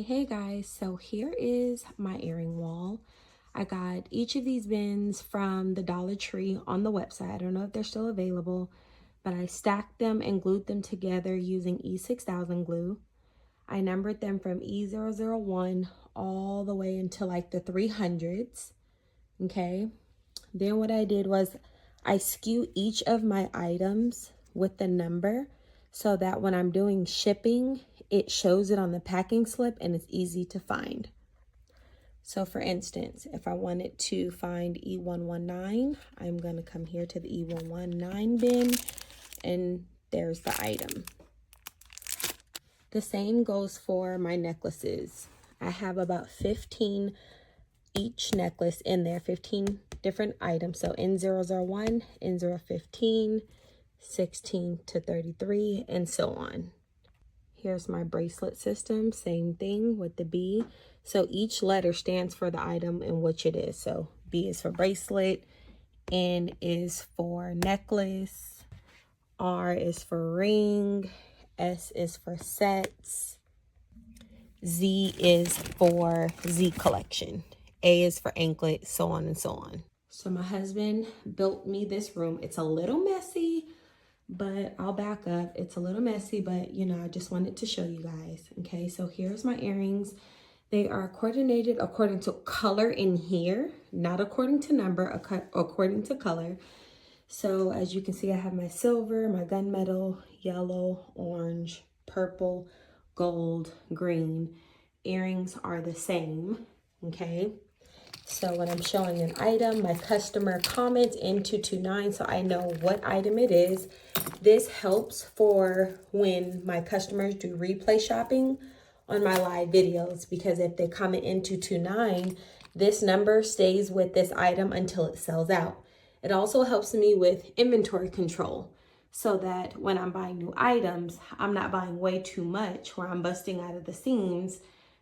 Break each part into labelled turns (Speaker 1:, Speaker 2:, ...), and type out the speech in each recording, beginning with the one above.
Speaker 1: Hey guys, so here is my earring wall. I got each of these bins from the Dollar Tree on the website. I don't know if they're still available, but I stacked them and glued them together using E6000 glue. I numbered them from E001 all the way into like the 300s, okay? Then what I did was I skew each of my items with the number so that when I'm doing shipping, it shows it on the packing slip and it's easy to find. So for instance, if I wanted to find E119, I'm going to come here to the E119 bin and there's the item. The same goes for my necklaces. I have about 15 each necklace in there, 15 different items. So N001, N015, 16 to 33, and so on. Here's my bracelet system, same thing with the B. So each letter stands for the item in which it is. So B is for bracelet, N is for necklace, R is for ring, S is for sets, Z is for Z collection, A is for anklet, so on and so on. So my husband built me this room. It's a little messy, but I'll back up. It's a little messy, but you know, I just wanted to show you guys. Okay, so here's my earrings. They are coordinated according to color in here, not according to number, according to color. So as you can see, I have my silver, my gunmetal, yellow, orange, purple, gold, green. Earrings are the same, okay? So when I'm showing an item, my customer comments in 229 so I know what item it is. This helps for when my customers do replay shopping on my live videos, because if they comment in 229, this number stays with this item until it sells out. It also helps me with inventory control so that when I'm buying new items, I'm not buying way too much where I'm busting out of the seams,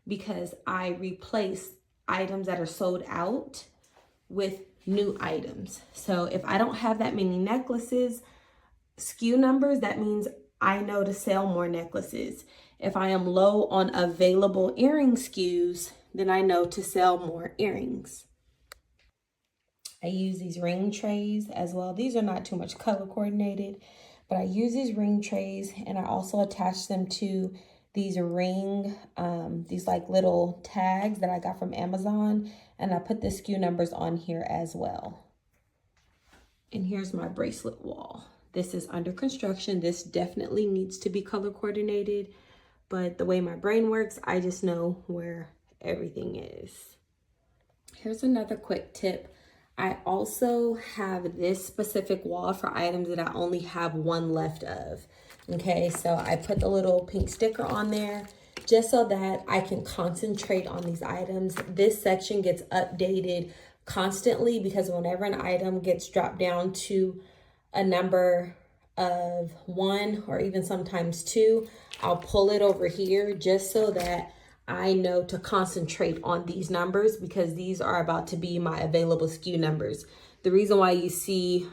Speaker 1: because I replace items that are sold out with new items. So if I don't have that many necklaces, SKU numbers, that means I know to sell more necklaces. If I am low on available earring SKUs, then I know to sell more earrings. I use these ring trays as well. These are not too much color coordinated, but I use these ring trays and I also attach them to these these like little tags that I got from Amazon, and I put the SKU numbers on here as well. And here's my bracelet wall. This is under construction. This definitely needs to be color coordinated, but the way my brain works, I just know where everything is. Here's another quick tip. I also have this specific wall for items that I only have one left of. Okay, so I put the little pink sticker on there just so that I can concentrate on these items. This section gets updated constantly because whenever an item gets dropped down to a number of 1 or even sometimes 2, I'll pull it over here just so that I know to concentrate on these numbers, because these are about to be my available SKU numbers. The reason why you see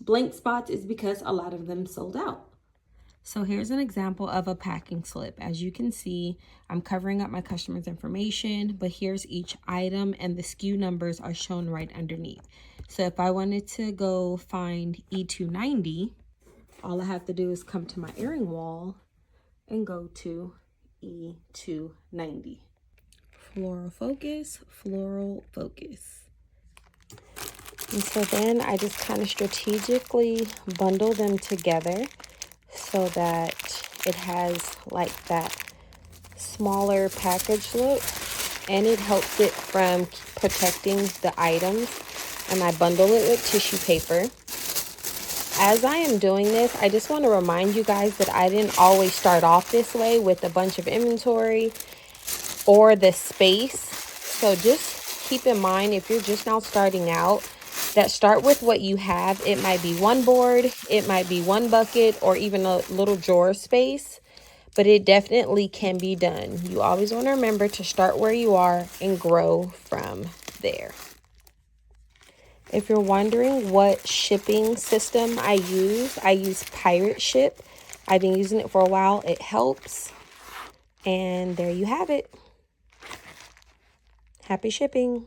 Speaker 1: blank spots is because a lot of them sold out. So here's an example of a packing slip. As you can see, I'm covering up my customer's information, but here's each item and the SKU numbers are shown right underneath. So if I wanted to go find E290, all I have to do is come to my earring wall and go to E290. Floral focus, floral focus. And so then I just kind of strategically bundle them together so that it has like that smaller package look, and it helps it from protecting the items. And I bundle it with tissue paper. As I am doing this, I just want to remind you guys that I didn't always start off this way with a bunch of inventory or the space. So just keep in mind, if you're just now starting out, that start with what you have. It might be one board, it might be one bucket, or even a little drawer space, but it definitely can be done. You always want to remember to start where you are and grow from there. If you're wondering what shipping system I use Pirate Ship. I've been using it for a while. It helps. And there you have it. Happy shipping.